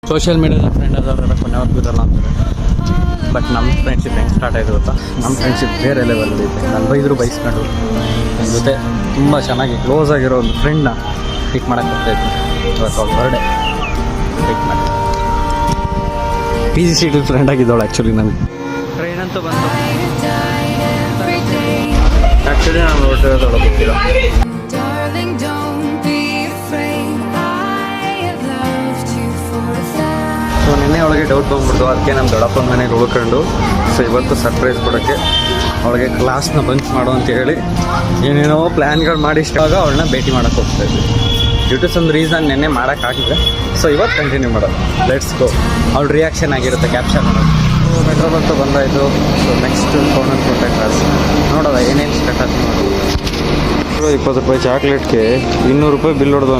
Social ಮೀಡಿಯಾದ friend ಆದವರೆಲ್ಲ ಕೊನೆವರೆಗೂ ಇರಲ್ಲ ಅಂತಾರೆ. ಬಟ್ ನಮ್ಮ ಫ್ರೆಂಡ್ಶಿಪ್ ಹೆಂಗೆ ಸ್ಟಾರ್ಟ್ ಆಯಿತು ಗೊತ್ತಾ? ನಮ್ಮ ಫ್ರೆಂಡ್ಶಿಪ್ ಬೇರೆ ಲೆವೆಲಲ್ಲಿ ಇತ್ತು. ನಾನು ಬೈಸ್ಕೊಂಡು ನನ್ನ ಜೊತೆ ತುಂಬ ಚೆನ್ನಾಗಿ ಕ್ಲೋಸ್ ಆಗಿರೋ ಒಂದು ಫ್ರೆಂಡ್ನ ಪಿಕ್ ಮಾಡೋಕ್ಕೆ ಬರ್ತಾಯಿದ್ವಿ. ಇವತ್ತು ಅವ್ರ ಬರ್ಡೇ ಪಿಕ್ ಮಾಡಿ PG ಸೀಟಲ್ಲಿ ಫ್ರೆಂಡ್ ಆಗಿದ್ದವಳು ಆ್ಯಕ್ಚುಲಿ ನನಗೆ. ಟ್ರೈನ್ ಅಂತೂ ಬಂತು. ಆ್ಯಕ್ಚುಲಿ ನಾನು ಹೊರಟಿರೋದೊಳಗೆ ಗೊತ್ತಿಲ್ಲ. ಸೊ ನಿನ್ನೆ ಒಳಗೆ ಡೌಟ್ ಬಂದ್ಬಿಡ್ತು, ಅದಕ್ಕೆ ನಮ್ಮ ದೊಡ್ಡಪ್ಪನ ಮನೆಗೆ ಉಳ್ಕೊಂಡು ಸೊ ಇವತ್ತು ಸರ್ಪ್ರೈಸ್ ಕೊಡೋಕ್ಕೆ ಅವಳಿಗೆ ಕ್ಲಾಸ್ನ ಬಂಕ್ ಮಾಡು ಅಂತ ಹೇಳಿ ಏನೇನೋ ಪ್ಲ್ಯಾನ್ಗಳು ಮಾಡಿ ಇಷ್ಟಾಗ ಅವಳನ್ನ ಭೇಟಿ ಮಾಡೋಕ್ಕೆ ಹೋಗ್ತಾಯಿದ್ವಿ. ಡ್ಯೂ ಟು ಸಮ್ ರೀಸನ್ ನಿನ್ನೆ ಮಾಡೋಕ್ಕಾಗಿದೆ. ಸೊ ಇವತ್ತು ಕಂಟಿನ್ಯೂ ಮಾಡೋದು. Let's go. ಅವಳ ರಿಯಾಕ್ಷನ್ ಆಗಿರುತ್ತೆ ಕ್ಯಾಪ್ಚರ್ ಮಾಡೋದು. ಮೆಟ್ರೋ ಬಂತು, ಬಂದಾಯಿತು. ಸೊ ನೆಕ್ಸ್ಟ್ ಫೋನಲ್ಲಿ ಕೊಟ್ಟೆ ಕ್ಲಾಸ್ ನೋಡೋದ ಏನೇನು ಸ್ಟಾರ್ಟ್ ಆಗ್ತದೆ ಮಾಡೋದು. 20 ರೂಪಾಯಿ ಚಾಕ್ಲೇಟ್ಗೆ 200 ರೂಪಾಯಿ ಬಿಲ್ ಹೊಡೆದು